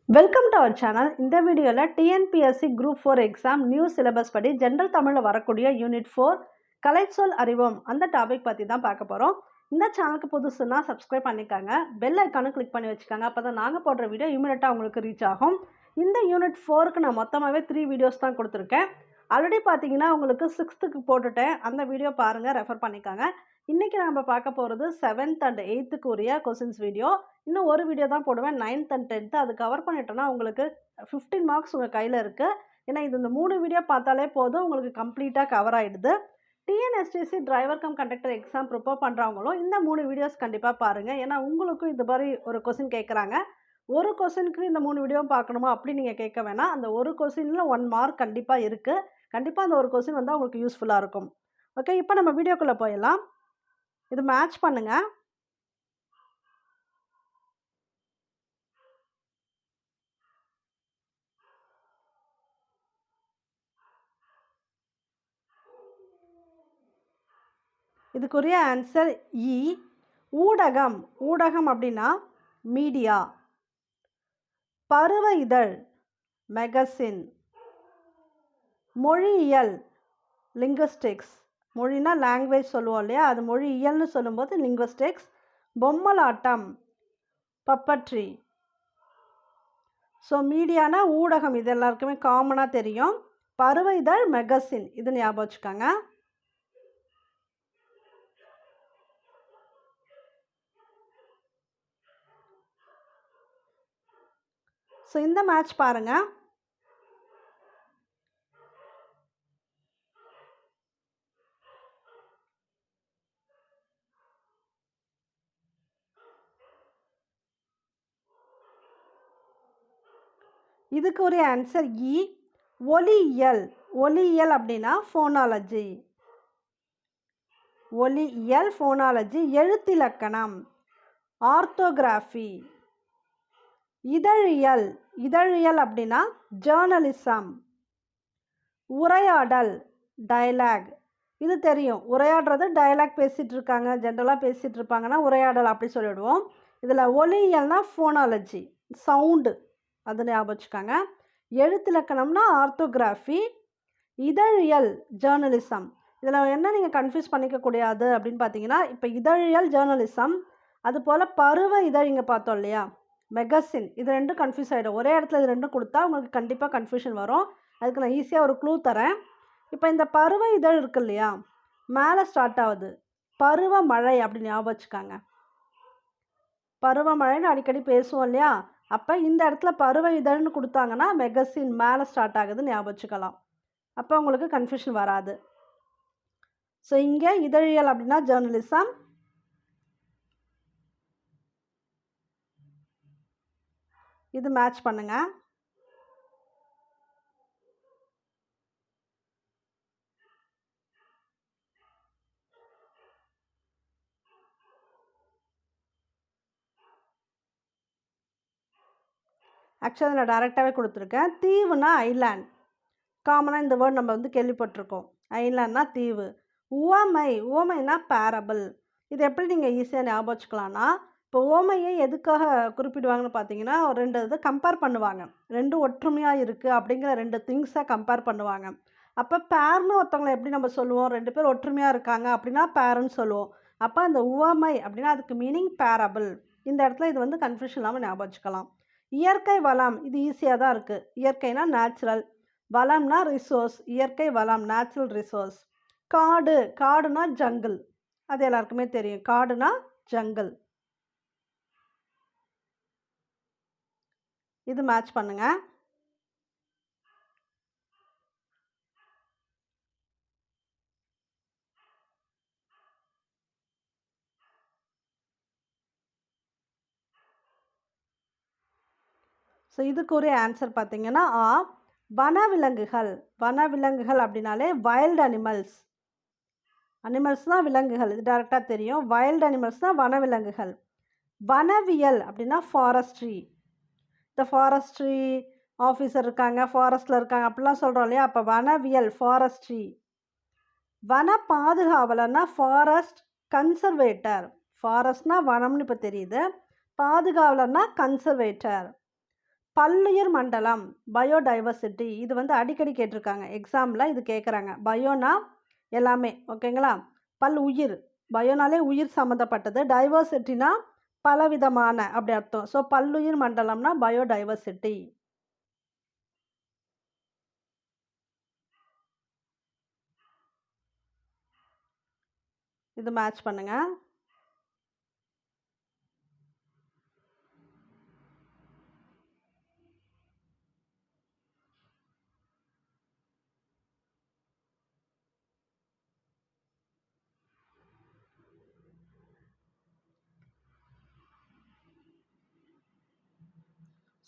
Welcome to our channel. இந்த வீடியோவில் TNPSC group 4 exam new syllabus படி ஜென்ரல் தமிழில் வரக்கூடிய யூனிட் 4 கலைச்சொல் அறிவோம் அந்த டாபிக் பற்றி தான் பார்க்க போகிறோம். இந்த சேனலுக்கு புதுசுன்னா சப்ஸ்கிரைப் பண்ணிக்காங்க, பெல் ஐக்கானும் கிளிக் பண்ணி வச்சுக்காங்க. அப்போ தான் நாங்கள் போடுற வீடியோ இமீடியட்டாக உங்களுக்கு ரீச் ஆகும். இந்த யூனிட் 4க்கு நான் மொத்தமாகவே 3 வீடியோஸ் தான் கொடுத்துருக்கேன். ஆல்ரெடி பார்த்தீங்கன்னா உங்களுக்கு 6th போட்டுட்டேன், அந்த வீடியோ பாருங்கள், ரெஃபர் பண்ணிக்காங்க. இன்றைக்கி நம்ம பார்க்க போகிறது 7th and 8th உரிய கொஸ்டின்ஸ் வீடியோ. இன்னும் ஒரு வீடியோ தான் போடுவேன், 9th and 10th. அது கவர் பண்ணிட்டோன்னா உங்களுக்கு 15 மார்க்ஸ் உங்கள் கையில் இருக்குது. ஏன்னா இது இந்த 3 வீடியோ பார்த்தாலே போதும், உங்களுக்கு கம்ப்ளீட்டாக கவர் ஆகிடுது. TNSTC driver come conductor exam prepare பண்ணுறவங்களும் இந்த 3 வீடியோஸ் கண்டிப்பாக பாருங்கள். ஏன்னா உங்களுக்கும் இது மாதிரி ஒரு கொஸ்டின் கேட்குறாங்க, ஒரு கொஸ்டினுக்கு இந்த 3 வீடியோ பார்க்கணுமா அப்படி நீங்கள் கேட்க வேணாம். அந்த ஒரு கொஸ்டினில் 1 மார்க் கண்டிப்பாக இருக்குது. கண்டிப்பாக அந்த ஒரு கொஸ்டின் வந்தால் உங்களுக்கு யூஸ்ஃபுல்லாக இருக்கும். ஓகே, இப்போ நம்ம வீடியோக்குள்ளே போயிடலாம். இது மேட்ச் பண்ணுங்கள். இதுக்குரிய ஆன்சர் இ. ஊடகம், ஊடகம் அப்படின்னா மீடியா. பருவ இதழ் மெகசின். மொழியியல் லிங்குஸ்டிக்ஸ். மொழினா லாங்குவேஜ் சொல்லுவோம் இல்லையா, அது மொழியியல்னு சொல்லும்போது லிங்குஸ்டிக்ஸ். பொம்மலாட்டம் பப்பட்ரி. ஸோ மீடியானா ஊடகம், இது எல்லாருக்குமே காமனாக தெரியும். பருவ இதழ் மெகசின், இது ஞாபகம் வச்சுக்கோங்க. ஸோ இந்த மேட்ச் பாருங்கள். இதுக்கு ஒரு ஆன்சர் இ. ஒலியியல், ஒலியியல் அப்படின்னா ஃபோனாலஜி. ஒலியியல் ஃபோனாலஜி. எழுத்திலக்கணம் ஆர்த்தோகிராஃபி. இதழியல், இதழியல் அப்படின்னா ஜேர்னலிசம். உரையாடல் டயலாக். இது தெரியும், உரையாடுறது டயலாக் பேசிகிட்டு இருக்காங்க, ஜென்ரலாக பேசிகிட்டு இருப்பாங்கன்னா உரையாடல் அப்படி சொல்லிவிடுவோம். இதில் ஒலியியல்னா ஃபோனாலஜி, சவுண்டு, அது ஞாபகம் வச்சுக்காங்க. எழுத்திலக்கணம்னா ஆர்த்தோகிராஃபி. இதழியல் ஜேர்னலிசம். இதில் என்ன நீங்கள் கன்ஃபியூஸ் பண்ணிக்கக்கூடாது அப்படின்னு பார்த்தீங்கன்னா, இப்போ இதழியல் ஜேர்னலிசம், அதுபோல் பருவ இதழ் இங்கே பார்த்தோம் இல்லையா மெகசின், இது ரெண்டும் கன்ஃபியூஸ் ஆகிடும். ஒரே இடத்துல இது ரெண்டும் கொடுத்தா உங்களுக்கு கண்டிப்பாக கன்ஃபியூஷன் வரும். அதுக்கு நான் ஈஸியாக ஒரு க்ளூ தரேன். இப்போ இந்த பருவ இதழ் இருக்கு இல்லையா, மேலே ஸ்டார்ட் ஆகுது பருவமழை அப்படின்னு ஞாபகம் வச்சுக்காங்க. பருவமழைன்னு அடிக்கடி பேசுவோம் இல்லையா, அப்போ இந்த இடத்துல பருவ இதழ்னு கொடுத்தாங்கன்னா மெகசின் மேலே ஸ்டார்ட் ஆகுதுன்னு ஞாபகம் வச்சுக்கலாம். அப்போ உங்களுக்கு கன்ஃபியூஷன் வராது. ஸோ இங்கே இதழியல் அப்படின்னா ஜேர்னலிசம். இது மேட்ச் பண்ணுங்க. ஆக்சுவலாக நான் டைரெக்டாகவே கொடுத்துருக்கேன். தீவுனா ஐலாண்ட், காமனாக இந்த வேர்ட் நம்ம கேள்விப்பட்டிருக்கோம். ஐலாண்ட்னா தீவு. உவமை, உவமைனா பேரபிள். இது எப்படி நீங்கள் ஈஸியாக ஞாபகம் வச்சுக்கலாம்னா, இப்போ உவமையை எதுக்காக குறிப்பிடுவாங்கன்னு பார்த்தீங்கன்னா, ஒரு 2 இது கம்பேர் பண்ணுவாங்க. 2 ஒற்றுமையாக இருக்குது அப்படிங்கிற 2 திங்ஸை கம்பேர் பண்ணுவாங்க. அப்போ பேர்னு ஒருத்தவங்களை எப்படி நம்ம சொல்லுவோம், 2 பேர் ஒற்றுமையாக இருக்காங்க அப்படின்னா பேருன்னு சொல்லுவோம். அப்போ அந்த உவமை அப்படின்னா அதுக்கு மீனிங் பேரபிள். இந்த இடத்துல இது கன்ஃபியூஷன் இல்லாமல் ஞாபகம் வச்சுக்கலாம். இயற்கை வளம், இது ஈஸியாக தான் இருக்குது. இயற்கைனா நேச்சுரல், வளம்னா ரிசோர்ஸ். இயற்கை வளம் நேச்சுரல் ரிசோர்ஸ். காடு, காடுனா ஜங்கிள், அது எல்லாருக்குமே தெரியும். காடுனா ஜங்கிள். இது மேட்ச் பண்ணுங்க. ஸோ இதுக்கு ஒரு ஆன்சர் பார்த்தீங்கன்னா ஆ. வனவிலங்குகள், வனவிலங்குகள் அப்படின்னாலே வைல்டு அனிமல்ஸ். அனிமல்ஸ் தான் விலங்குகள், இது டேரெக்டாக தெரியும். வைல்டு அனிமல்ஸ் தான் வனவிலங்குகள். வனவியல் அப்படின்னா ஃபாரஸ்ட்ரி. இந்த ஃபாரஸ்ட்ரி ஆஃபீஸர் இருக்காங்க, ஃபாரஸ்ட்டில் இருக்காங்க அப்படிலாம் சொல்கிறோம் இல்லையா, அப்போ வனவியல் ஃபாரஸ்ட்ரி. வன பாதுகாவலர்னா ஃபாரஸ்ட் கன்சர்வேட்டர். ஃபாரஸ்ட்னா வனம்னு இப்போ தெரியுது, பாதுகாவலர்னா கன்சர்வேட்டர். பல்லுயிர் மண்டலம், பயோடைவர்சிட்டி. இது வந்து அடிக்கடி கேட்டிருக்காங்க எக்ஸாமில். இது கேட்குறாங்க. பயோனா எல்லாமே, ஓகேங்களா. உயிர், பயோனாலே உயிர் சம்மந்தப்பட்டது. டைவர்சிட்டினா பலவிதமான அப்படி அர்த்தம். ஸோ பல்லுயிர் மண்டலம்னா பயோடைவர்சிட்டி. இது மேட்ச் பண்ணுங்க.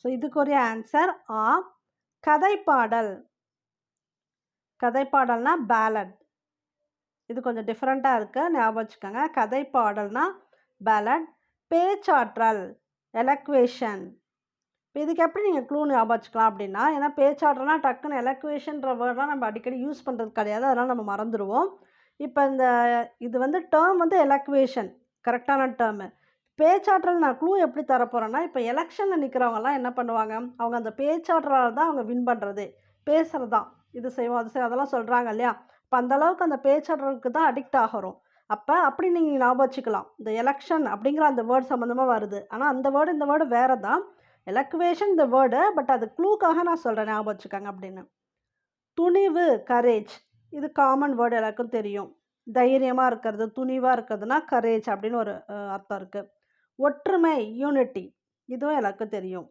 ஸோ இதுக்குரிய ஆன்சர் ஆ. கதைப்பாடல். கதைப்பாடல்னா பேலட். இது கொஞ்சம் டிஃப்ரெண்ட்டாக இருக்குது, ஞாபகம் வச்சுக்கோங்க. கதைப்பாடல்னா பேலட். பேச்சாற்றல், எலக்வேஷன். இப்போ இதுக்கு எப்படி நீங்கள் க்ளூ ஞாபகம் வச்சுக்கலாம் அப்படின்னா, ஏன்னா பேச்சாற்றல்னா டக்குன்னு எலக்வேஷன்ற வேர்டெலாம் நம்ம அடிக்கடி யூஸ் பண்ணுறது கிடையாது, அதனால் நம்ம மறந்துடுவோம். இப்போ இது வந்து டேர்ம் வந்து எலக்வேஷன், கரெக்டான டேர்மு. பேச்சாற்றல் நான் க்ளூ எப்படி தரப்போகிறேன்னா, இப்போ எலெக்ஷனில் நிற்கிறவங்கலாம் என்ன பண்ணுவாங்க, அவங்க அந்த பேச்சாற்றலால் தான் அவங்க வின் பண்ணுறது. பேசுகிறது தான், இது செய்வோம் அது செய்வோம் அதெல்லாம் சொல்கிறாங்க இல்லையா. இப்போ அந்தளவுக்கு அந்த பேச்சாற்றலுக்கு தான் அடிக்ட் ஆகிறோம். அப்படி நீங்கள் ஞாபகம் வச்சுக்கலாம். இந்த எலெக்ஷன் அப்படிங்கிற அந்த வேர்டு சம்மந்தமாக வருது, ஆனால் அந்த வேர்டு இந்த வேர்டு வேறு தான். எலக்வேஷன் இந்த வேர்டு, பட் அது க்ளூக்காக நான் சொல்கிறேன், ஞாபகம் வச்சுக்கோங்க அப்படின்னு. துணிவு, கரேஜ். இது காமன் வேர்டு, எல்லாருக்கும் தெரியும். தைரியமாக இருக்கிறது, துணிவாக இருக்கிறதுனா கரேஜ் அப்படின்னு ஒரு அர்த்தம் இருக்குது. ஒற்றுமை, யூனிட்டி. இதுவும் எல்லாருக்கும் தெரியும்.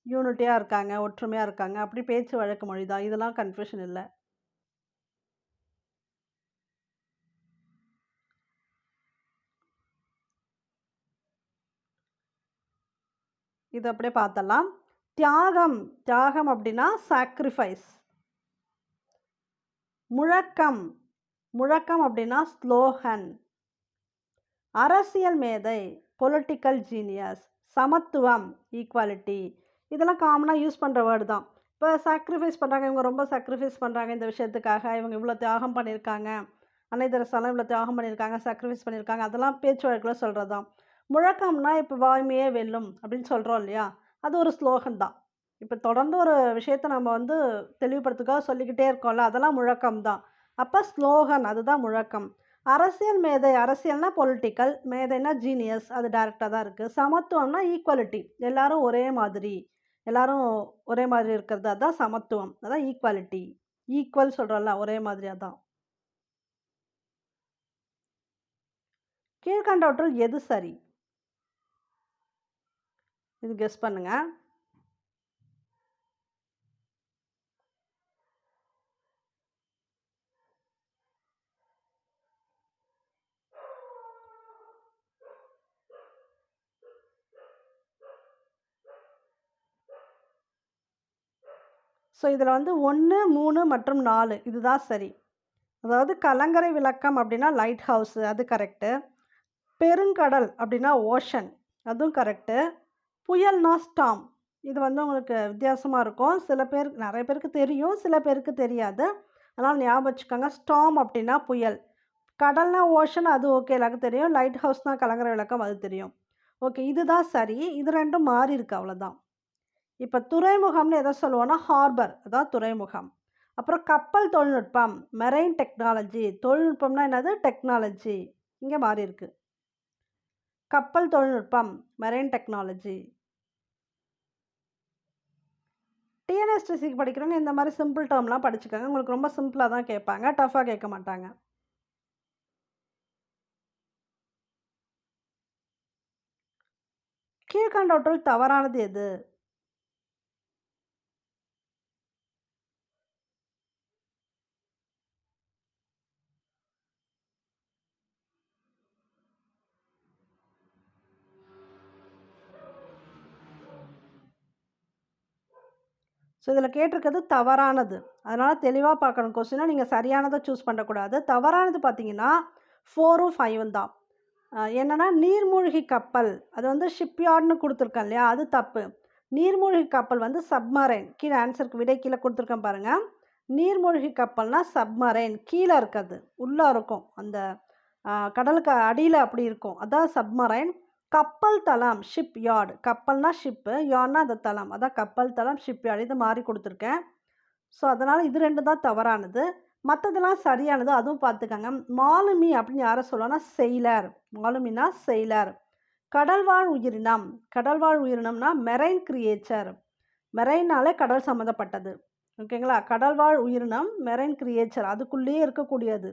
யூனிட்டியாக இருக்காங்க, ஒற்றுமையாக இருக்காங்க, அப்படி பேச்சு வழக்கு மொழி தான். இதெல்லாம் கன்ஃபியூஷன் இல்லை. இது அப்படியே பார்த்தலாம். தியாகம். தியாகம் அப்படின்னா சாக்ரிஃபைஸ். முழக்கம். முழக்கம் அப்படின்னா ஸ்லோகன். அரசியல் மேதை, பொலிட்டிக்கல் ஜீனியஸ். சமத்துவம், ஈக்குவாலிட்டி. இதெல்லாம் காமனாக யூஸ் பண்ணுற வேர்டு தான். இப்போ சாக்ரிஃபைஸ் பண்ணுறாங்க, இவங்க ரொம்ப சாக்ரிஃபைஸ் பண்ணுறாங்க இந்த விஷயத்துக்காக, இவங்க இவ்வளோ தியாகம் பண்ணியிருக்காங்க, அன்னை தெரசாலாம் இவ்வளோ தியாகம் பண்ணியிருக்காங்க, சாக்ரிஃபைஸ் பண்ணியிருக்காங்க, அதெல்லாம் பேச்சு வழக்கில் சொல்கிறது தான். முழக்கம்னா இப்போ வாய்மையே வெல்லும் அப்படின்னு சொல்கிறோம் இல்லையா, அது ஒரு ஸ்லோகன் தான். இப்போ தொடர்ந்து ஒரு விஷயத்தை நம்ம வந்து தெளிவுபடுத்துக்காக சொல்லிக்கிட்டே இருக்கோம்ல, அதெல்லாம் முழக்கம் தான். அப்போ ஸ்லோகன், அதுதான் முழக்கம். அரசியல் மேதை, அரசியல்னா பொலிட்டிக்கல், மேதைனா ஜீனியஸ், அது டேரெக்டாக தான் இருக்குது. சமத்துவம்னா ஈக்குவாலிட்டி, எல்லாரும் ஒரே மாதிரி, எல்லாரும் ஒரே மாதிரி இருக்கிறது, அதுதான் சமத்துவம், அதான் ஈக்குவாலிட்டி. ஈக்குவல் சொல்கிறோம்ல, ஒரே மாதிரி, அதான். கீழ்கண்டவற்றுள் எது சரி? இது கெஸ் பண்ணுங்க. ஸோ இதில் வந்து 1, 3 மற்றும் 4 இதுதான் சரி. அதாவது கலங்கரை விளக்கம் அப்படின்னா லைட் ஹவுஸு, அது கரெக்டு. பெருங்கடல் அப்படின்னா ஓஷன், அதுவும் கரெக்டு. புயல்னா ஸ்டாம். இது வந்து உங்களுக்கு வித்தியாசமாக இருக்கும். நிறைய பேருக்கு தெரியும், சில பேருக்கு தெரியாது. அதனால் ஞாபகம் வச்சுக்கோங்க. ஸ்டாம் அப்படின்னா புயல். கடல்னா ஓஷன், அது ஓகே, எல்லாருக்கும் தெரியும். லைட் ஹவுஸ்னால் கலங்கரை விளக்கம், அது தெரியும். ஓகே, இதுதான் சரி. இது ரெண்டும் மாறி இருக்கு, அவ்வளோதான். இப்போ துறைமுகம்னு எதை சொல்லுவோன்னா ஹார்பர், அதான் துறைமுகம். அப்புறம் கப்பல் தொழில்நுட்பம், மெரைன் டெக்னாலஜி. தொழில்நுட்பம்னா என்னது? டெக்னாலஜி. இங்கே மாறி இருக்கு. கப்பல் தொழில்நுட்பம், மெரைன் டெக்னாலஜி. டிஎன்எஸ்டிசிக்கு படிக்கிறவங்க இந்த மாதிரி சிம்பிள் டேர்ம்லாம் படிச்சுக்கோங்க. உங்களுக்கு ரொம்ப சிம்பிளாக தான் கேட்பாங்க, டஃப்பாக கேட்க மாட்டாங்க. கீழ்கண்டவற்றுள் தவறானது எது? ஸோ இதில் கேட்டிருக்கிறது தவறானது. அதனால் தெளிவாக பார்க்கணும் கொஸ்டினை. நீங்கள் சரியானதை சூஸ் பண்ணக்கூடாது. தவறானது பார்த்தீங்கன்னா 4ம் 5ம் தான். என்னென்னா நீர்மூழ்கி கப்பல், அது வந்து ஷிப்யார்ட்னு கொடுத்துருக்கேன் இல்லையா, அது தப்பு. நீர்மூழ்கி கப்பல் வந்து சப்மரைன். கீழே ஆன்சருக்கு விடை கீழே கொடுத்துருக்கேன் பாருங்கள். நீர்மூழ்கி கப்பல்னா சப்மரைன், கீழே இருக்கிறது, உள்ளே இருக்கும், அந்த கடலுக்கு அடியில் அப்படி இருக்கும், அதான் சப்மரைன். கப்பல் தளம் ஷிப் யார்டு, கப்பல்னா ஷிப்பு, யார்ட்னா அந்த தளம், அதான் கப்பல் தளம் ஷிப் யார்டு, இது மாறி கொடுத்துருக்கேன். ஸோ அதனால் இது 2 தான் தவறானது. மற்றதெல்லாம் சரியானது, அதுவும் பார்த்துக்கங்க. மாலுமி அப்படின்னு யாரை சொல்லுவாங்கன்னா செயிலர், மாலுமினா செயிலர். கடல்வாழ் உயிரினம், கடல்வாழ் உயிரினம்னா மெரைன் கிரியேச்சர், மெரைன்னாலே கடல் சம்மந்தப்பட்டது. ஓகேங்களா? கடல்வாழ் உயிரினம் மெரைன் கிரியேச்சர், அதுக்குள்ளேயே இருக்கக்கூடியது.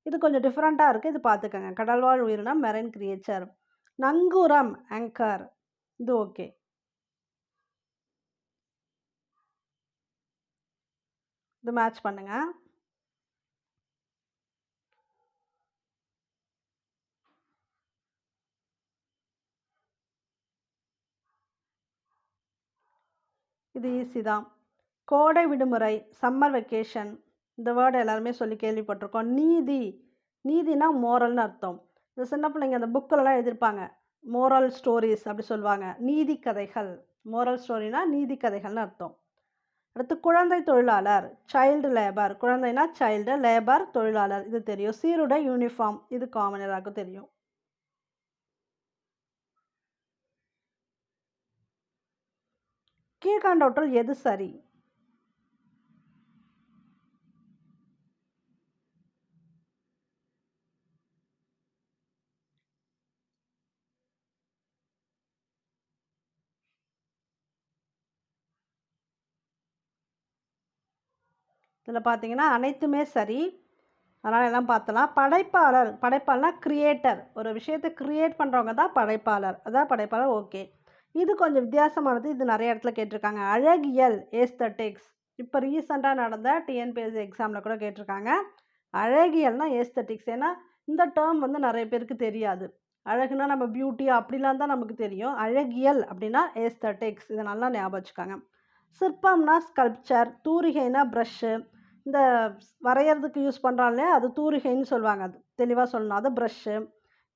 இது கொஞ்சம் டிஃப்ரெண்ட்டாக இருக்குது, இது பார்த்துக்கங்க. கடல்வாழ் உயிரினம் மெரைன் கிரியேச்சர். நங்கூரம் ஆங்கர், இது ஓகே. இது மேட்ச் பண்ணுங்க. இது ஈஸி தான். கோடை விடுமுறை சம்மர் வெக்கேஷன், இந்த வேர்டு எல்லாருமே சொல்லி கேள்விப்பட்டிருக்கோம். நீதி, நீதினா மோரல்னு அர்த்தம். இந்த சின்ன பிள்ளைங்க அந்த புக்கிலலாம் எழுதியிருப்பாங்க, மோரல் ஸ்டோரிஸ் அப்படி சொல்லுவாங்க. நீதி கதைகள், மோரல் ஸ்டோரினா நீதி கதைகள்னு அர்த்தம். அடுத்து குழந்தை தொழிலாளர், சைல்டு லேபர், குழந்தைனா சைல்டு, லேபர் தொழிலாளர், இது தெரியும். சீருடை யூனிஃபார்ம், இது காமன் எல்லாருக்கும் தெரியும். கீழ்கண்டவற்றுள் எது சரி? இதில் பார்த்தீங்கன்னா அனைத்துமே சரி, அதனால் எல்லாம் பார்த்தலாம். படைப்பாளர், படைப்பாளர்னா கிரியேட்டர், ஒரு விஷயத்தை கிரியேட் பண்ணுறவங்க தான் படைப்பாளர், அதான் படைப்பாளர். ஓகே. இது கொஞ்சம் வித்தியாசமானது, இது நிறைய இடத்துல கேட்டிருக்காங்க. அழகியல் ஏஸ்தட்டிக்ஸ், இப்போ ரீசெண்டாக நடந்த டிஎன்பிஎஸ்சி எக்ஸாமில் கூட கேட்டிருக்காங்க. அழகியல்னா ஏஸ்தட்டிக்ஸ், ஏன்னா இந்த டேர்ம் வந்து நிறைய பேருக்கு தெரியாது. அழகுனா நம்ம பியூட்டி அப்படிலாம் தான் நமக்கு தெரியும். அழகியல் அப்படின்னா ஏஸ்தட்டிக்ஸ், இதை நல்லா ஞாபகம் வச்சுக்காங்க. சிற்பம்னா ஸ்கல்ப்சர், தூரிகைனா ப்ரஷ்ஷு, இந்த வரைகிறதுக்கு யூஸ் பண்ணுறாங்க இல்லையா, அது தூரிகைன்னு சொல்லுவாங்க, அது தெளிவாக சொல்லணும், அது ப்ரஷ்ஷு.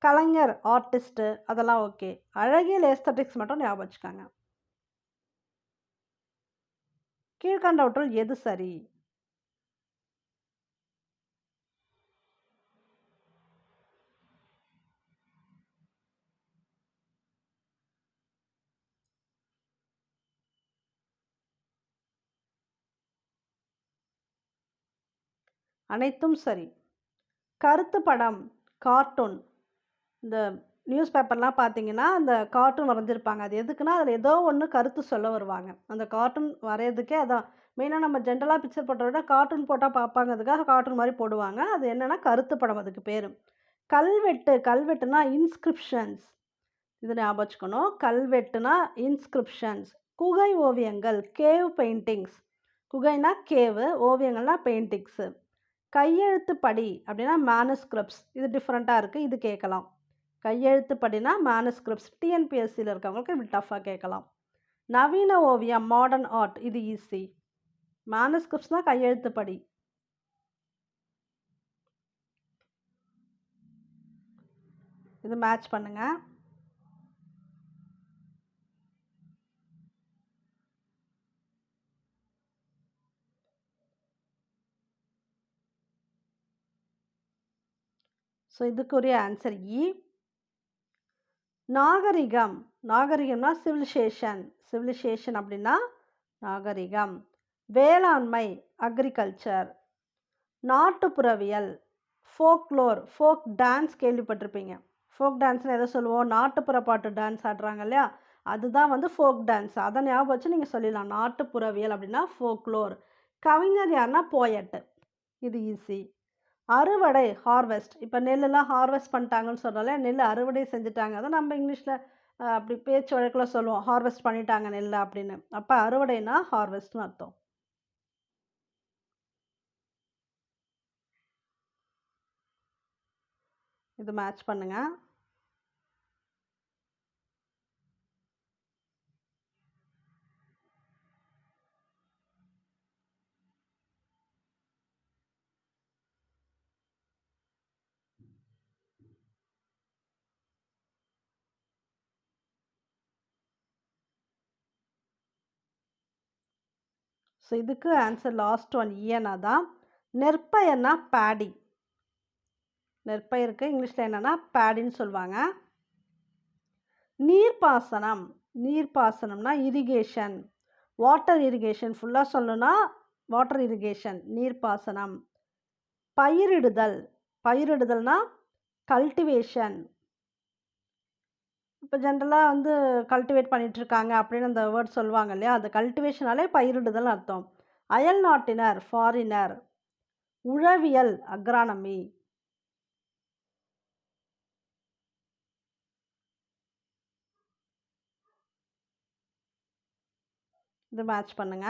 கலைஞர் ஆர்டிஸ்ட்டு, அதெல்லாம் ஓகே. அழகியல் ஏஸ்தட்டிக்ஸ் மட்டும் ஞாபகம் வச்சுக்காங்க. கீழ்கண்டவற்றுள் எது சரி? அனைத்தும் சரி. கருத்து படம் கார்ட்டூன், இந்த நியூஸ் பேப்பர்லாம் பார்த்தீங்கன்னா அந்த கார்ட்டூன் வரைஞ்சிருப்பாங்க. அது எதுக்குன்னா அதில் ஏதோ ஒன்று கருத்து சொல்ல வருவாங்க. அந்த கார்ட்டூன் வரைகிறதுக்கே அதான் மெயினாக. நம்ம ஜென்ரலாக பிக்சர் போட்டதை விட கார்ட்டூன் போட்டால் பார்ப்பாங்கிறதுக்காக கார்ட்டூன் மாதிரி போடுவாங்க. அது என்னென்னா கருத்து படம், அதுக்கு பேர். கல்வெட்டு, கல்வெட்டுனா இன்ஸ்கிரிப்ஷன்ஸ், இது ஞாபகம் வச்சுக்கணும். கல்வெட்டுனா இன்ஸ்கிரிப்ஷன்ஸ். குகை ஓவியங்கள் கேவ் பெயிண்டிங்ஸ், குகைனா கேவு, ஓவியங்கள்னா பெயிண்டிங்ஸு. கையெழுத்து படி அப்படின்னா மேனுஸ்கிரிப்ட்ஸ், இது டிஃப்ரெண்ட்டாக இருக்குது, இது கேட்கலாம். கையெழுத்து படினா மேனுஸ்கிரிப்ட்ஸ், டிஎன்பிஎஸ்சியில் இருக்கவங்களுக்கு இப்படி டஃப்பாக கேட்கலாம். நவீன ஓவியம் மாடர்ன் ஆர்ட், இது ஈஸி. மேனுஸ்கிரிப்ட்ஸ்னால் கையெழுத்து படி. இது மேட்ச் பண்ணுங்கள். ஸோ இதுக்குரிய ஆன்சர் இ. நாகரிகம், நாகரிகம்னா சிவிலைசேஷன், சிவிலைசேஷன் அப்படின்னா நாகரிகம். வேளாண்மை அக்ரிகல்ச்சர். நாட்டுப்புறவியல் ஃபோக்லோர், ஃபோக் டான்ஸ் கேள்விப்பட்டிருப்பீங்க. ஃபோக் டான்ஸ்னு எதை சொல்லுவோம், நாட்டுப்புற பாட்டு டான்ஸ் ஆடுறாங்க இல்லையா, அதுதான் வந்து ஃபோக் டான்ஸ். அதை ஞாபகம் வச்சு நீங்கள் சொல்லிடலாம். நாட்டுப்புறவியல் அப்படின்னா ஃபோக்லோர். கவிஞர் யாருன்னா போயட்டு, இது ஈஸி. அறுவடை ஹார்வெஸ்ட், இப்போ நெல்லெலாம் ஹார்வெஸ்ட் பண்ணிட்டாங்கன்னு சொல்கிறோம்ல, நெல் அறுவடை செஞ்சுட்டாங்க, அதை நம்ம இங்கிலீஷில் அப்படி பேச்சு வழக்கில் சொல்லுவோம், ஹார்வெஸ்ட் பண்ணிட்டாங்க நெல் அப்படின்னு. அப்போ அறுவடைனா ஹார்வெஸ்ட்னு அர்த்தம். இது மேட்ச் பண்ணுங்கள். ஸோ இதுக்கு ஆன்சர் லாஸ்ட் ஒன் இயனா தான். நெற்பயர்னா பேடி, நெற்பயிருக்கு இங்கிலீஷில் என்னென்னா பேடின்னு சொல்லுவாங்க. நீர்ப்பாசனம். நீர்ப்பாசனம்னா இரிகேஷன். வாட்டர் இரிகேஷன் ஃபுல்லாக சொல்லணும்னா வாட்டர் இரிகேஷன் நீர்ப்பாசனம். பயிரிடுதல். பயிரிடுதல்னா கல்டிவேஷன். இப்போ ஜென்ரலாக வந்து கல்டிவேட் பண்ணிகிட்ருக்காங்க அப்படின்னு அந்த வேர்ட் சொல்லுவாங்க இல்லையா, அந்த கல்டிவேஷனாலே பயிரிடுதல்னு அர்த்தம். அயல் நாட்டினர் ஃபாரினர். உழவியல் அக்ரானமி. இது மேட்ச் பண்ணுங்க.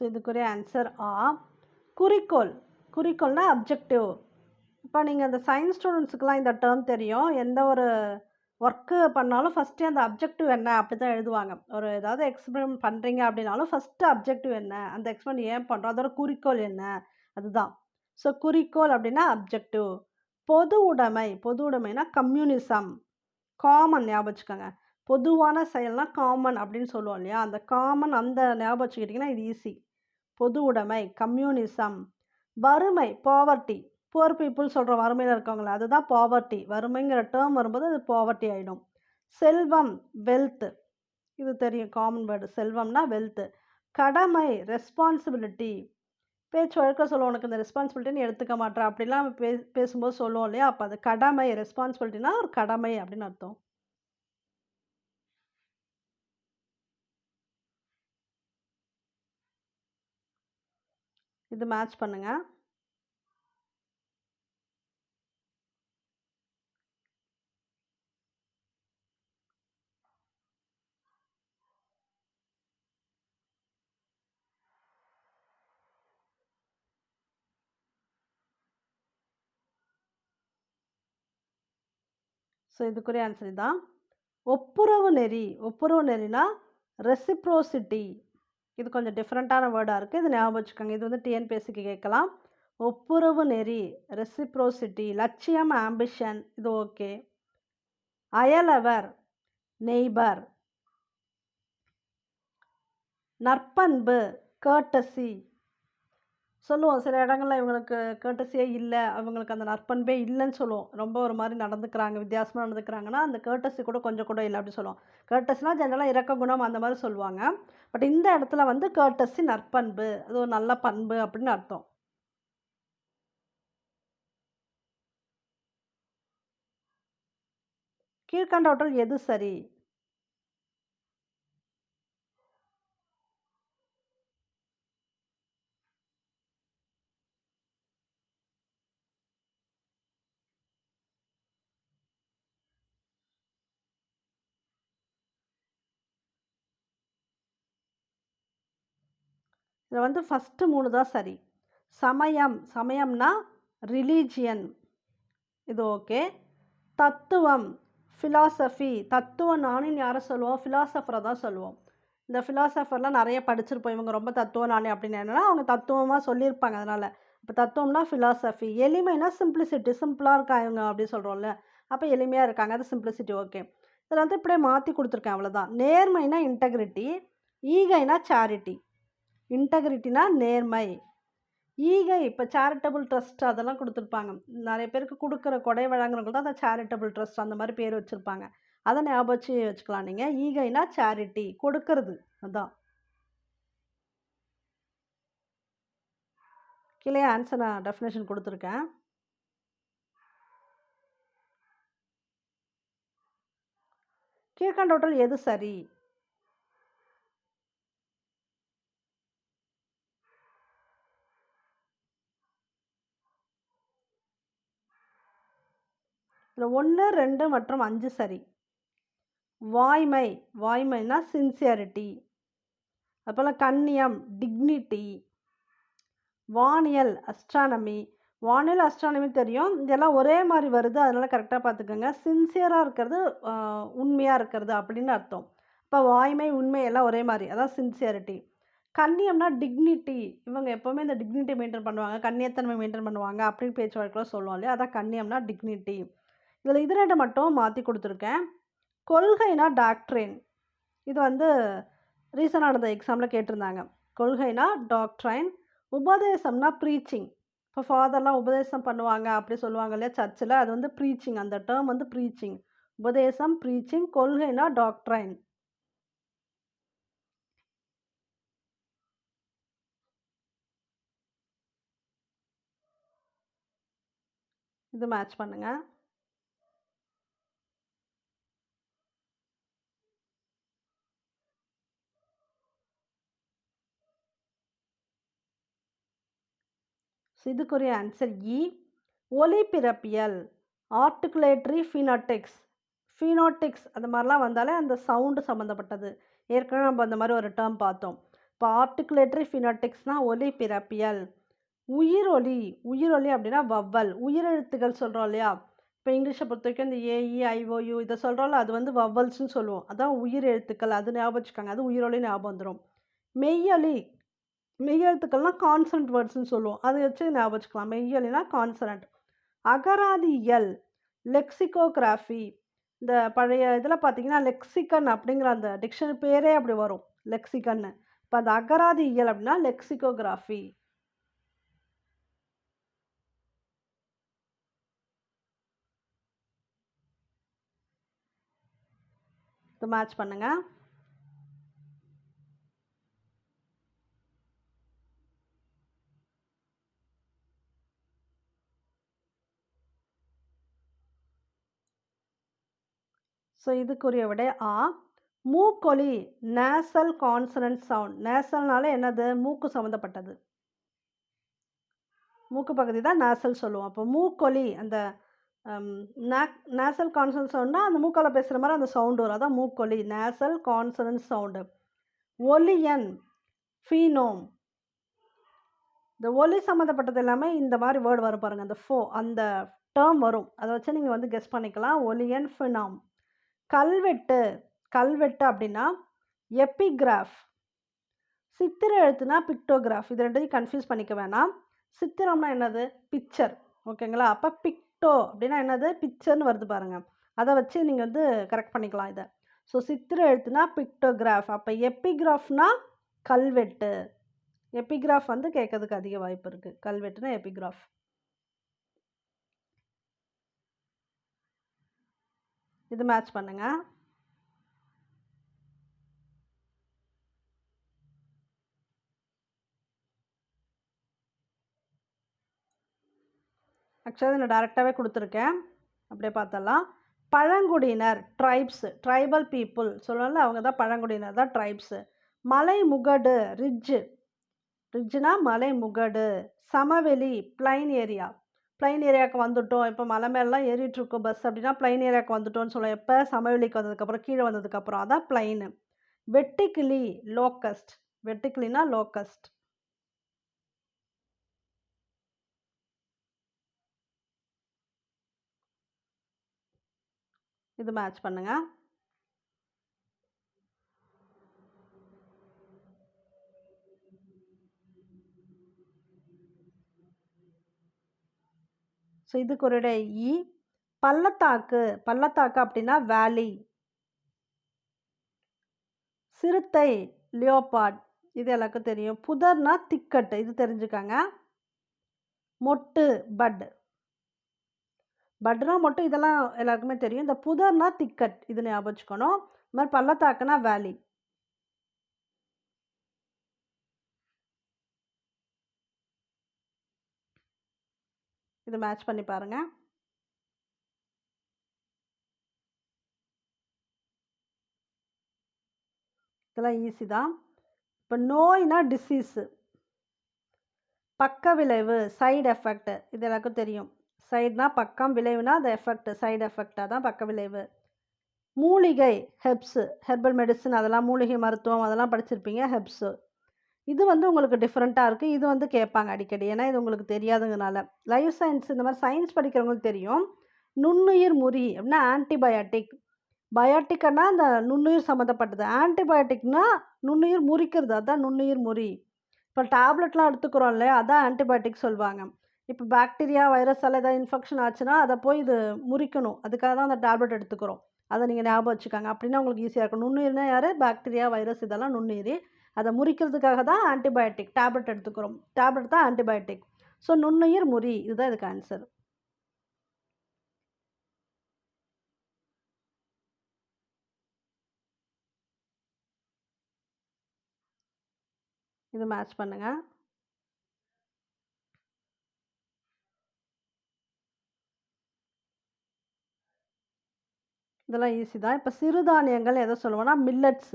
ஸோ இதுக்குரிய ஆன்சர் ஆ. குறிக்கோள். குறிக்கோள்னா அப்ஜெக்டிவ். இப்போ நீங்கள் அந்த சயின்ஸ் ஸ்டூடெண்ட்ஸுக்கெலாம் இந்த டேர்ம் தெரியும். எந்த ஒரு ஒர்க்கு பண்ணாலும் ஃபஸ்ட்டு அந்த அப்ஜெக்டிவ் என்ன அப்படி தான் எழுதுவாங்க. ஒரு ஏதாவது எக்ஸ்பெரிமெண்ட் பண்ணுறீங்க அப்படின்னாலும் ஃபஸ்ட்டு அப்ஜெக்டிவ் என்ன, அந்த எக்ஸ்பெரிமெண்ட் ஏன் பண்ணுறோம், அதோட குறிக்கோள் என்ன, அதுதான். ஸோ குறிக்கோள் அப்படின்னா அப்ஜெக்டிவ். பொது உடைமை. பொது உடைமைனா கம்யூனிசம். காமன் ஞாபகம் வச்சுக்கோங்க. பொதுவான செயல்னா காமன் அப்படின்னு சொல்லுவோம் இல்லையா, அந்த காமன் அந்த ஞாபகம் வச்சுக்கிட்டிங்கன்னா இது ஈஸி. பொது உடைமை கம்யூனிசம். வறுமை பாவர்ட்டி. புவர் பீப்புள் சொல்கிறோம் வறுமையில் இருக்கவங்கள, அதுதான் பாவர்ட்டி. வறுமைங்கிற டேர்ம் வரும்போது அது பாவர்ட்டி ஆகிடும். செல்வம் வெல்த். இது தெரியும் காமன் வேர்டு. செல்வம்னா வெல்த். கடமை ரெஸ்பான்சிபிலிட்டி. பேச்சு வழக்கில் சொல்லுவோம், உனக்கு இந்த ரெஸ்பான்சிபிலிட்டின்னு எடுத்துக்க மாட்டேன் அப்படிலாம் பேசும்போது சொல்லுவோம் இல்லையா, அப்போ அது கடமை. ரெஸ்பான்சிபிலிட்டினா ஒரு கடமை அப்படின்னு அர்த்தம். இது மேட்ச் பண்ணுங்க. ஸோ இதுக்குரிய ஆன்சர் தான். ஒப்புரவு நெறி. ஒப்புரவு நெறினா ரெசிப்ரோசிட்டி. இது கொஞ்சம் டிஃப்ரெண்ட்டான வேர்டாக இருக்குது, இது ஞாபகம் வச்சுக்கோங்க. இது வந்து டிஎன்பிஎஸ்சிக்கு கேட்கலாம். ஒப்புரவு நெறி ரெசிப்ரோசிட்டி. லட்சியம் ஆம்பிஷன், இது ஓகே. அயலவர் நெய்பர். நற்பண்பு கர்ட்டசி. சொல்லுவோம் சில இடங்களில் இவங்களுக்கு கர்ட்டசியே இல்லை, அவங்களுக்கு அந்த நற்பண்பே இல்லைன்னு சொல்லுவோம். ரொம்ப ஒரு மாதிரி நடந்துக்கிறாங்க, வித்தியாசமாக நடந்துக்கிறாங்கன்னா அந்த கர்ட்டசி கூட கொஞ்சம் கூட இல்லை அப்படின்னு சொல்லுவோம். கர்ட்டசினா ஜெனரலாக இறக்க குணம் அந்த மாதிரி சொல்லுவாங்க. பட் இந்த இடத்துல வந்து கர்ட்டசி நற்பண்பு, அது ஒரு நல்ல பண்பு அப்படின்னு அர்த்தம். கீழ்கண்டவற்றில் எது சரி? இதில் வந்து ஃபஸ்ட்டு 3 தான் சரி. சமயம். சமயம்னா ரிலீஜியன், இது ஓகே. தத்துவம் ஃபிலாசபி. தத்துவ ஞானின்னு யாரை சொல்லுவோம்? ஃபிலாசபரை தான் சொல்லுவோம். இந்த ஃபிலாசபர்லாம் நிறைய படிச்சிருப்போம், இவங்க ரொம்ப தத்துவ ஞானி அப்படின்னு. என்னன்னா அவங்க தத்துவமாக சொல்லியிருப்பாங்க அதனால். இப்போ தத்துவம்னா ஃபிலாசபி. எளிமைனா சிம்பிளிசிட்டி. சிம்பிளாக இருக்காங்க அப்படின்னு சொல்கிறோம்ல, அப்போ எளிமையாக இருக்காங்க, அது சிம்பிளிசிட்டி ஓகே. இதில் வந்து இப்படியே மாற்றி கொடுத்துருக்கேன், அவ்வளோதான். நேர்மைனா இன்டெகிரிட்டி. ஈகைனா சேரிட்டி. இன்டெகிரிட்டினா நேர்மை. ஈகை இப்போ சேரிட்டபிள் ட்ரஸ்ட் அதெல்லாம் கொடுத்துருப்பாங்க. நிறைய பேருக்கு கொடுக்குற கொடை வழங்குறவங்க தான் அந்த சேரிட்டபிள் ட்ரஸ்ட் அந்த மாதிரி பேர் வச்சுருப்பாங்க. அதை ஞாபகம் வச்சுக்கலாம் நீங்கள். ஈகைனா சேரிட்டி, கொடுக்கறது, அதான். கீழே ஆன்சர் நான் டெஃபினேஷன் கொடுத்துருக்கேன். கீழ்கண்டவற்றில் எது சரி? இதில் 1, 2 மற்றும் 5 சரி. வாய்மை. வாய்மைனா சின்சியரிட்டி. அதுபோல் கண்ணியம் டிக்னிட்டி. வானியல் அஸ்ட்ரானமி. வானியல் அஸ்ட்ரானமி தெரியும், இதெல்லாம் ஒரே மாதிரி வருது, அதனால் கரெக்டாக பார்த்துக்கோங்க. சின்சியராக இருக்கிறது உண்மையாக இருக்கிறது அப்படின்னு அர்த்தம். இப்போ வாய்மை உண்மை எல்லாம் ஒரே மாதிரி, அதான் சின்சியரிட்டி. கண்ணியம்னா டிக்னிட்டி. இவங்க எப்போவுமே இந்த டிக்னிட்டி மெயின்டைன் பண்ணுவாங்க, கண்ணியத்தன்மை மெயின்டைன் பண்ணுவாங்க அப்படின்னு பேச்சு வழக்கில் சொல்லுவோம் இல்லையா, அதான் கண்ணியம்னா டிக்னிட்டி. இதில் இது 2 மட்டும் மாற்றி கொடுத்துருக்கேன். கொள்கைனா டாக்ட்ரின். இது வந்து ரீசெண்டாக நடந்த எக்ஸாமில் கேட்டிருந்தாங்க. கொள்கைனா டாக்ட்ரைன், உபதேசம்னா ப்ரீச்சிங். இப்போ ஃபாதர்லாம் உபதேசம் பண்ணுவாங்க அப்படி சொல்லுவாங்க இல்லையா சர்ச்சில், அது வந்து ப்ரீச்சிங். அந்த டேர்ம் வந்து ப்ரீச்சிங். உபதேசம் ப்ரீச்சிங், கொள்கைனா டாக்ட்ரைன். இது மேட்ச் பண்ணுங்க. இதுக்குரிய ஆன்சர் இ. ஒலிபிறப்பியல், ஆர்டிகுலேட்டரி ஃபீனோட்டிக்ஸ். ஃபீனோட்டிக்ஸ் அந்த மாதிரிலாம் வந்தாலே அந்த சவுண்டு சம்மந்தப்பட்டது. ஏற்கனவே நம்ம அந்த மாதிரி ஒரு டேர்ம் பார்த்தோம். இப்போ ஆர்டிகுலேட்டரி ஃபீனோட்டிக்ஸ்னால் ஒலிபிறப்பியல். உயிரொலி, உயிரொலி அப்படின்னா வவ்வல், உயிரெழுத்துக்கள் சொல்கிறோம் இல்லையா? இப்போ இங்கிலீஷை பொறுத்த வரைக்கும் இந்த ஏஇ ஐஓயு இதை சொல்கிறோம்ல, அது வந்து வவ்வல்ஸ்ன்னு சொல்லுவோம். அதான் உயிர் எழுத்துக்கள், அது ஞாபகம் வச்சுக்காங்க. அது உயிரொலி ஞாபகம் வந்துடும். மெய்யொலி, மெய்யெழுத்துக்கள்லாம் கான்சனன்ட் வேர்ட்ஸ்ன்னு சொல்லுவோம். அதை வச்சு ஞாபகம் வச்சுக்கலாம். மெய்யொலினா கான்சனன்ட். அகராதியியல், லெக்சிகோகிராஃபி. இந்த பழைய இதில் பார்த்தீங்கன்னா லெக்சிகன் அப்படிங்கிற அந்த டிக்ஷனரி பேரே அப்படி வரும், லெக்சிகன்னு. இப்போ அந்த அகராதியியல் அப்படின்னா லெக்சிகோகிராஃபி. இதை மேட்ச் பண்ணுங்க. ஸோ இதுக்குரிய விடை ஆ. மூக்கொலி, நேசல் கான்சனன்ட் சவுண்ட். நேசல்னால என்னது? மூக்கு சம்மந்தப்பட்டது. மூக்கு பகுதி தான் நேசல் சொல்லுவோம். அப்போ மூக்கொலி, அந்த நேசல் கான்சனன்ட் சவுண்ட்னா அந்த மூக்கால் பேசுகிற மாதிரி அந்த சவுண்டு வரும். அதான் மூக்கொலி, நேசல் கான்சனன்ட் சவுண்டு. ஒலியன், ஃபீனோம். இந்த ஒலி சம்மந்தப்பட்டது எல்லாமே இந்த மாதிரி வேர்டு வரும் பாருங்கள். அந்த அந்த டேர்ம் வரும். அதை வச்சு நீங்கள் வந்து கெஸ் பண்ணிக்கலாம். ஒலியன், ஃபினாம். கல்வெட்டு, கல்வெட்டு அப்படின்னா எபிகிராஃப். சித்திர எழுத்துனா பிக்டோகிராஃப். இது ரெண்டையும் கன்ஃபியூஸ் பண்ணிக்க வேணாம். சித்திரம்னா என்னது? பிக்சர். ஓகேங்களா? அப்போ பிக்டோ அப்படின்னா என்னது? பிக்சர்னு வருது பாருங்கள். அதை வச்சு நீங்கள் வந்து கரெக்ட் பண்ணிக்கலாம் இதை. ஸோ சித்திர எழுத்துனா பிக்டோகிராஃப். அப்போ எபிகிராஃப்னா கல்வெட்டு. எபிகிராஃப் வந்து கேட்கறதுக்கு அதிக வாய்ப்பு இருக்குது. கல்வெட்டுனா எபிகிராஃப். இது மேட்ச் பண்ணுங்க. ஆக்சுவலாக நான் டேரெக்டாகவே கொடுத்துருக்கேன். அப்படியே பார்த்தலாம். பழங்குடியினர், ட்ரைப்ஸ், ட்ரைபல் பீப்புள் சொல்லல, அவங்க தான் பழங்குடியினர், தான் ட்ரைப்ஸு. மலை முகடு, ரிட்ஜு. ரிட்ஜுனா மலை முகடு. சமவெளி, பிளைன் ஏரியா. பிளைன் ஏரியாவுக்கு வந்துட்டோம், இப்போ மலை மேலாம் ஏறிட்டுருக்கோம் பஸ் அப்படின்னா பிளைன் ஏரியாவுக்கு வந்துட்டோம்னு சொல்லுவோம். எப்போ? சமவெளிக்கு வந்ததுக்கப்புறம், கீழே வந்ததுக்கப்புறம். அதான் பிளைனு. வெட்டுக்கிளி, லோக்கஸ்ட். வெட்டுக்கிளினா லோக்கஸ்ட். இது மேட்ச் பண்ணுங்க. ஸோ இதுக்கு ஒரு இட இ. பள்ளத்தாக்கு, பள்ளத்தாக்கு அப்படின்னா வேலி. சிறுத்தை, லியோபார்ட். இது எல்லாருக்கும் தெரியும். புதர்னா திக்கட்டு, இது தெரிஞ்சுக்காங்க. மொட்டு, பட். பட்னா மொட்டு, இதெல்லாம் எல்லாருக்குமே தெரியும். இந்த புதர்னா திக்கட், இது ஞாபகம் வச்சுக்கணும். இது மாதிரி பள்ளத்தாக்குனா வேலி. இது மேட்ச் பண்ணி பாருங்க. இதெல்லாம் ஈஸி தான். இப்போ நோய்னா டிசீஸு. பக்க விளைவு, சைடு எஃபெக்ட், இது எல்லாருக்கும் தெரியும். சைடுனா பக்கம், விளைவுனா அந்த எஃபெக்ட், சைடு எஃபெக்டாக தான் பக்க விளைவு. மூலிகை, ஹெர்ப்ஸு, ஹெர்பல் மெடிசன், அதெல்லாம் மூலிகை மருத்துவம் அதெல்லாம் படிச்சிருப்பீங்க, ஹெர்ப்ஸு. இது வந்து உங்களுக்கு டிஃப்ரெண்ட்டாக இருக்குது. இது வந்து கேட்பாங்க அடிக்கடி, ஏன்னா இது உங்களுக்கு தெரியாதுங்கனால. லைஃப் சயின்ஸ், இந்த மாதிரி சயின்ஸ் படிக்கிறவங்களுக்கு தெரியும். நுண்ணுயிர் முறி அப்படின்னா ஆன்டிபயாட்டிக். பயோட்டிக்னா அந்த நுண்ணுயிர் சம்மந்தப்பட்டது. ஆன்டிபயோட்டிக்னா நுண்ணுயிர் முறிக்கிறது, அதுதான் நுண்ணுயிர் முறி. இப்போ டேப்லெட்லாம் எடுத்துக்கிறோம் இல்லையா, அதான் ஆன்டிபயோட்டிக் சொல்லுவாங்க. இப்போ பாக்டீரியா, வைரஸால ஏதாவது இன்ஃபெக்ஷன் ஆச்சுன்னா, அத போய் இது முறிக்கணும். அதுக்காக தான் அந்த டேப்லெட் எடுத்துக்கிறோம். அத நீங்க ஞாபகம் வச்சுக்கங்க. அப்படின்னா உங்களுக்கு ஈஸியா இருக்கும். நுண்ணுயிர்னா யாரு? பாக்டீரியா, வைரஸ் இதெல்லாம் நுண்ணுயிரி. அத முறிக்கிறதுக்காக தான் ஆன்டிபயோட்டிக் டேப்லெட் எடுத்துக்கிறோம். டேப்லெட் தான் ஆன்டிபயோட்டிக். ஸோ நுண்ணுயிர் முறி. இதுதான் இதுக்கு ஆன்சர். இது மேட்ச் பண்ணுங்க. இதெல்லாம் ஈஸி தான். இப்ப சிறுதானியங்கள் எத சொல்லுவோம்னா, மில்லட்ஸ்.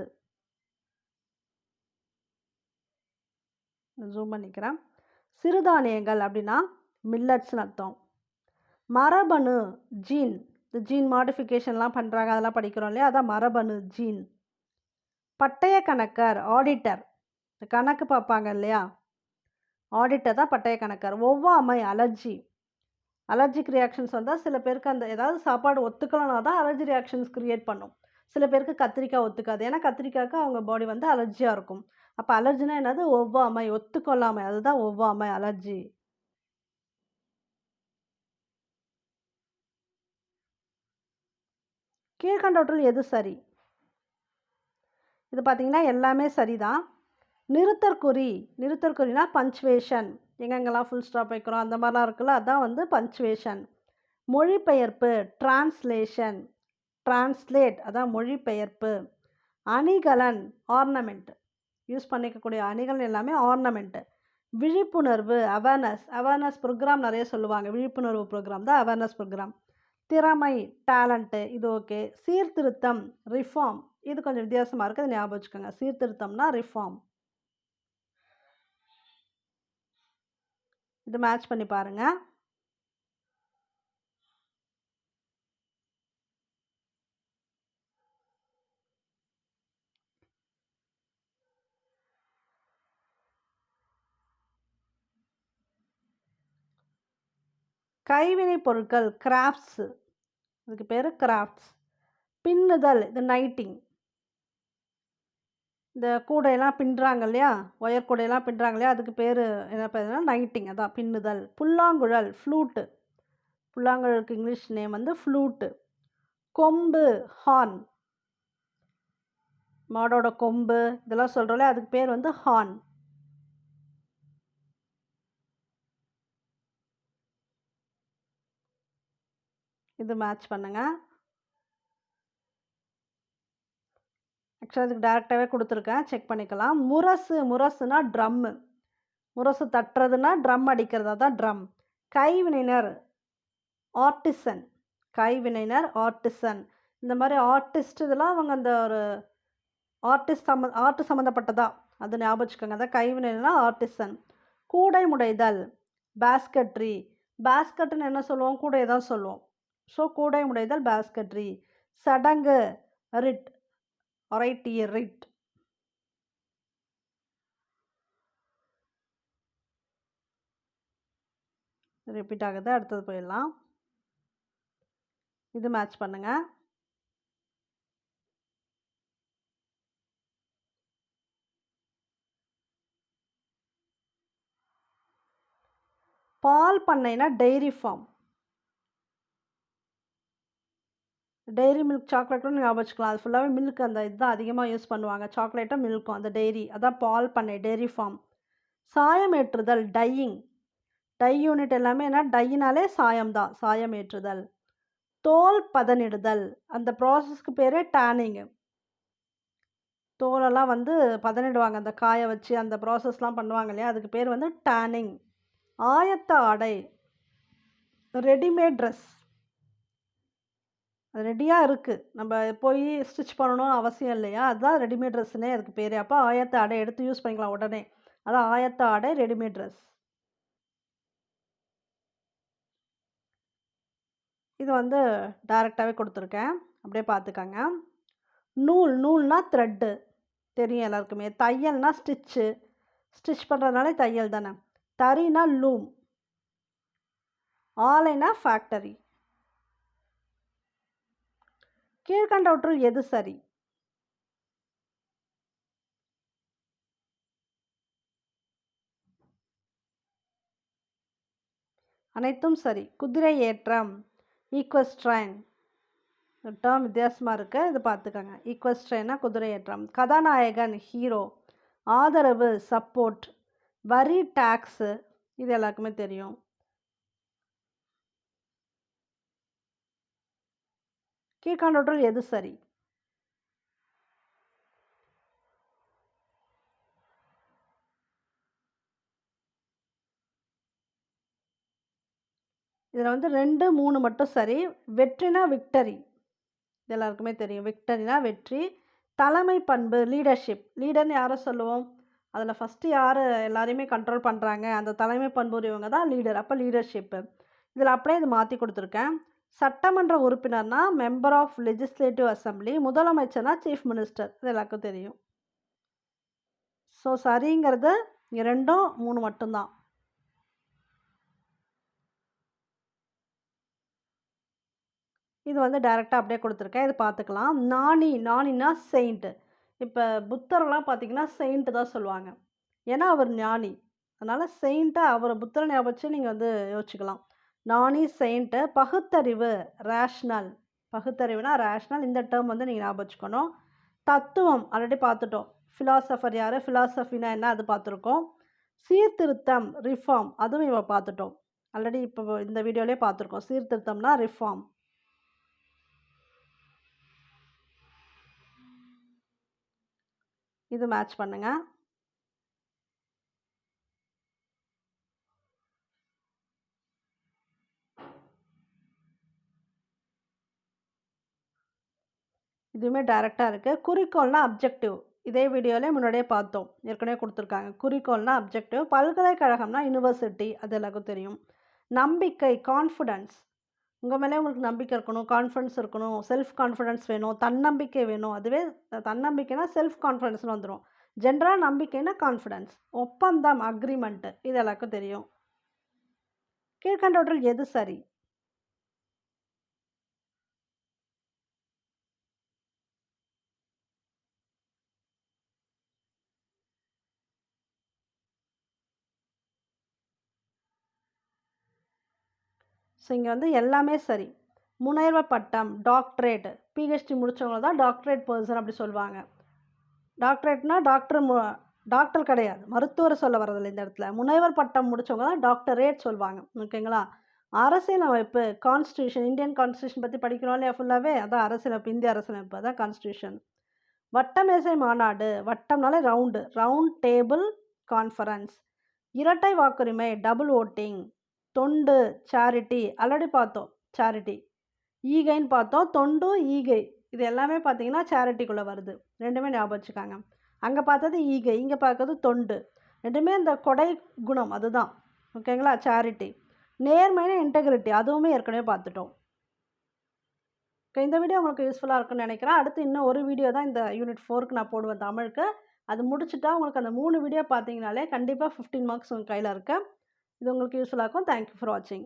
ஜூம் பண்ணிக்கிறேன். சிறுதானியங்கள் அப்படின்னா மில்லட்ஸ்னு அர்த்தம். மரபணு ஜீன். இந்த ஜீன் மாடிஃபிகேஷன்லாம் பண்றாங்க. அதெல்லாம் படிக்கிறோம் இல்லையா? அதான் மரபணு ஜீன். பட்டய கணக்கர் ஆடிட்டர். கணக்கு பார்ப்பாங்க இல்லையா? ஆடிட்டர் தான் பட்டய கணக்கர். ஒவ்வாமை அலர்ஜி. அலர்ஜிக் ரியாக்ஷன்ஸ் வந்தா சில பேருக்கு அந்த ஏதாவது சாப்பாடு ஒத்துக்கலனா தான் அலர்ஜி ரியாக்ஷன்ஸ் கிரியேட் பண்ணும். சில பேருக்கு கத்திரிக்காய் ஒத்துக்காது. ஏன்னா கத்திரிக்காய்க்கு அவங்க பாடி வந்து அலர்ஜியா இருக்கும். அப்ப அலர்ஜினா என்னது? ஒவ்வாமை, ஒத்துக்கொள்ளாமை. அதுதான் ஒவ்வாமை, அலர்ஜி. கீழ்க்கண்டவற்றுள் எது சரி? இது பார்த்தீங்கன்னா எல்லாமே சரிதான். நிறுத்தற்குறி. நிறுத்தற்குறினா பஞ்சுவேஷன். எங்கெங்கெல்லாம் ஃபுல் ஸ்டாப் வைக்கிறோம் அந்த மாதிரிலாம் இருக்குல்ல, அதான் வந்து பஞ்சுவேஷன். மொழிபெயர்ப்பு டிரான்ஸ்லேஷன். டிரான்ஸ்லேட் அதான் மொழிபெயர்ப்பு. அணிகலன் ஆர்னமெண்ட். யூஸ் பண்ணிக்கக்கூடிய அணிகலன் எல்லாமே ஆர்னமெண்ட். விழிப்புணர்வு அவேர்னஸ். அவேர்னஸ் ப்ரோக்ராம் நிறைய சொல்லுவாங்க. விழிப்புணர்வு ப்ரோக்ராம் தான் அவேர்னஸ் ப்ரோக்ராம். திறமை டேலண்ட்டு இது ஓகே. சீர்திருத்தம் ரிஃபார்ம். இது கொஞ்சம் வித்தியாசமாக இருக்குது. அது ஞாபகம் வச்சுக்கோங்க. சீர்திருத்தம்னா ரிஃபார்ம். இது மேட்ச் பண்ணி பாருங்க. கைவினை பொருட்கள் கிராஃப்ட்ஸ். இதுக்கு பேர் கிராஃப்ட்ஸ். பின்னுதல் இது நைட்டிங். இந்த கூடையெல்லாம் பின்னுறாங்க இல்லையா? ஒயர் கூடையெல்லாம் பின்னுறாங்க இல்லையா? அதுக்கு பேர் என்ன பேருனா நைட்டிங். அதான் பின்னுதல். புல்லாங்குழல் ஃப்ளூட்டு. புல்லாங்குழலுக்கு இங்கிலீஷ் நேம் வந்து ஃப்ளூட்டு. கொம்பு ஹார்ன். மாடோட கொம்பு இதெல்லாம் சொல்கிறோம்ல, அதுக்கு பேர் வந்து ஹார்ன். இது மேட்ச் பண்ணுங்க. ஆக்சுவலாக இதுக்கு டேரெக்டாகவே கொடுத்துருக்கேன், செக் பண்ணிக்கலாம். முரசு. முரசுனா ட்ரம்மு. முரசு தட்டுறதுன்னா ட்ரம் அடிக்கிறது தான் ட்ரம். கைவினைஞர் ஆர்டிசன். கைவினைஞர் ஆர்டிசன். இந்த மாதிரி ஆர்டிஸ்ட் இதெல்லாம் அவங்க அந்த ஒரு ஆர்ட் சம்மந்தப்பட்டதா அது ஞாபகம் வச்சுக்கோங்க. அதான் கைவினைனா ஆர்டிசன். கூடை முடைதல் பேஸ்கட்ரி. பேஸ்கட்னு என்ன சொல்லுவோம்? கூடையை தான் சொல்லுவோம். ஸோ கூடை முடைதல் பேஸ்கட்ரி. சடங்கு ரிட். ஒரைட்டி ரிட். ரிப்பீட் ஆகுது. அடுத்தது போயிடலாம். இது மேட்ச் பண்ணுங்க. பால் பண்ணைனா dairy farm. Dairy milk chocolate கூட ஞாபகம் வச்சுக்கலாம். அது ஃபுல்லாகவே மில்க் அந்த இதுதான் அதிகமாக யூஸ் பண்ணுவாங்க. சாக்லேட்டும் மில்க்கும் அந்த டெய்ரி அதான் பால் பண்ணை டெய்ரி ஃபார்ம். சாயம் ஏற்றுதல் டையிங். டை யூனிட் எல்லாமே என்ன டையினாலே சாயம் தான். சாயம் ஏற்றுதல். தோல் பதனிடுதல் அந்த ப்ராசஸ்க்கு பேர் டேனிங்கு. தோலெல்லாம் வந்து பதனிடுவாங்க. அந்த காய வச்சு அந்த ப்ராசஸ்லாம் பண்ணுவாங்க இல்லையா? அதுக்கு பேர் வந்து டேனிங். ஆயத்த ஆடை ரெடிமேட் ட்ரெஸ். அது ரெடியாக இருக்குது. நம்ம போய் ஸ்டிச் பண்ணணும் அவசியம் இல்லையா? அதுதான் ரெடிமேட் ட்ரெஸ்ஸுன்னே அதுக்கு பேர். அப்போ ஆயத்த ஆடை எடுத்து யூஸ் பண்ணிக்கலாம் உடனே. அதான் ஆயத்த ஆடை ரெடிமேட் ட்ரெஸ். இது வந்து டைரெக்டாகவே கொடுத்துருக்கேன். அப்படியே பார்த்துக்கங்க. நூல். நூல்னா த்ரெட்டு. தெரியும் எல்லாருக்குமே. தையல்னா ஸ்டிச்சு. ஸ்டிச் பண்ணுறதுனாலே தையல் தானே. தறினா லூம். ஆலைனா ஃபேக்டரி. கீழ்கண்டவற்றுள் எது சரி? அனைத்தும் சரி. குதிரை ஏற்றம், ஈக்வெஸ்ட்ரைன். டேர்ம் வித்தியாசமாக இருக்குது, இது பார்த்துக்கோங்க. ஈக்வெஸ்ட்ரைன்னா குதிரை ஏற்றம். கதாநாயகன், ஹீரோ. ஆதரவு, சப்போர்ட். வரி, டாக்ஸு, இது எல்லாருக்குமே தெரியும். கீழ்காண்டவற்றுள் எது சரி? இதில் வந்து 2, 3 மட்டும் சரி. வெற்றினா விக்டரி, இது எல்லாருக்குமே தெரியும். விக்டரினா வெற்றி. தலைமை பண்பு, லீடர்ஷிப். லீடர்னு யாரை சொல்லுவோம்? அதில் ஃபஸ்ட்டு யார் எல்லாரையுமே கண்ட்ரோல் பண்ணுறாங்க, அந்த தலைமை பண்பு உரியவங்க தான் லீடர். அப்போ லீடர்ஷிப்பு. இதில் அப்படியே இது மாற்றி கொடுத்துருக்கேன். சட்டமன்ற உறுப்பினர்னா மெம்பர் ஆஃப் லெஜிஸ்லேட்டிவ் அசம்பிளி. முதலமைச்சர்னா சீஃப் மினிஸ்டர், இது எல்லாருக்கும் தெரியும். ஸோ சரிங்கிறது 2, 3 மட்டும்தான். இது வந்து டைரெக்டாக அப்படியே கொடுத்துருக்கேன், இது பார்த்துக்கலாம். நாணி, நாணினா செயிண்ட்டு. இப்போ புத்தரெல்லாம் பார்த்தீங்கன்னா செயிண்ட்டு தான் சொல்லுவாங்க, ஏன்னா அவர் ஞானி. அதனால் செயிண்ட்டை அவரை புத்தரை ஞாபகம் வச்சு நீங்கள் வந்து யோசிச்சுக்கலாம். நாணி, செயிண்ட்டு. பகுத்தறிவு, ரேஷ்னல். பகுத்தறிவுனா ரேஷ்னல், இந்த டேர்ம் வந்து நீங்கள் ஞாபகம் வச்சுக்கணும். தத்துவம் ஆல்ரெடி பார்த்துட்டோம். ஃபிலாசபர் யார், ஃபிலாசபினா என்ன, அது பார்த்துருக்கோம். சீர்திருத்தம், ரிஃபார்ம், அதுவும் இவ பார்த்துட்டோம். ஆல்ரெடி இப்போ இந்த வீடியோலேயே பார்த்துருக்கோம். சீர்திருத்தம்னா ரிஃபார்ம். இது மேட்ச் பண்ணுங்க. இதுவுமே டைரெக்டாக இருக்குது. குறிக்கோள்னா அப்ஜெக்டிவ். இதே வீடியோவிலே முன்னாடியே பார்த்தோம், ஏற்கனவே கொடுத்துருக்காங்க. குறிக்கோள்னா அப்ஜெக்டிவ். பல்கலைக்கழகம்னா யுனிவர்சிட்டி, அது எல்லாருக்கும் தெரியும். நம்பிக்கை, கான்ஃபிடன்ஸ். உங்கள் மேலே உங்களுக்கு நம்பிக்கை இருக்கணும், கான்ஃபிடன்ஸ் இருக்கணும், செல்ஃப் கான்ஃபிடன்ஸ் வேணும், தன்னம்பிக்கை வேணும். அதுவே தன்னம்பிக்கைனா செல்ஃப் கான்ஃபிடன்ஸ்னு வந்துடும். ஜென்ரலாக நம்பிக்கைனா கான்ஃபிடன்ஸ். ஒப்பந்தம், அக்ரிமெண்ட்டு, இது எல்லாருக்கும் தெரியும். கீழ்கண்டவற்றில் எது சரி? ஸோ இங்கே வந்து எல்லாமே சரி. முனைவர் பட்டம், டாக்டரேட், பிஹெச்டி முடித்தவங்க தான் டாக்டரேட் பர்சன் அப்படி சொல்லுவாங்க. டாக்டரேட்னா டாக்டர் கிடையாது, மருத்துவர் சொல்ல வரதில்லை இந்த இடத்துல. முனைவர் பட்டம் முடித்தவங்க தான் டாக்டரேட் சொல்லுவாங்க. ஓகேங்களா? அரசியலமைப்பு, கான்ஸ்டியூஷன், இந்தியன் கான்ஸ்டியூஷன் பற்றி படிக்கிறோம் இல்லையா ஃபுல்லாகவே, அதான் அரசியலமைப்பு, இந்திய அரசியலமைப்பு, அதான் கான்ஸ்டியூஷன். வட்டமேசை மாநாடு, வட்டம்னாலே ரவுண்டு, ரவுண்ட் டேபிள் கான்ஃபரன்ஸ். இரட்டை வாக்குரிமை, டபுள் ஓட்டிங். தொண்டு, சேரிட்டி, ஆல்ரெடி பார்த்தோம் சேரிட்டி. ஈகைன்னு பார்த்தோம், தொண்டு, ஈகை, இது எல்லாமே பார்த்தீங்கன்னா சேரிட்டிக்குள்ளே வருது. ரெண்டுமே ஞாபகம் வச்சுக்காங்க. அங்கே பார்த்தது ஈகை, இங்கே பார்க்கறது தொண்டு. ரெண்டுமே இந்த கொடை குணம், அதுதான். ஓகேங்களா? சேரிட்டி. நேர்மையான இன்டெகிரிட்டி, அதுவுமே ஏற்கனவே பார்த்துட்டோம். இந்த வீடியோ உங்களுக்கு யூஸ்ஃபுல்லாக இருக்குன்னு நினைக்கிறேன். அடுத்து இன்னும் ஒரு வீடியோ தான் இந்த யூனிட் 4க்கு நான் போடுவேன் தமிழுக்கு. அது முடிச்சுட்டா உங்களுக்கு அந்த 3 வீடியோ பார்த்தீங்கனாலே கண்டிப்பாக 15 மார்க்ஸ் உங்கள் கையில் இருக்குது. இது உங்களுக்கு யூஸ்ஃபுல்லாக இருக்கும். தேங்க்யூ ஃபார் வாட்சிங்.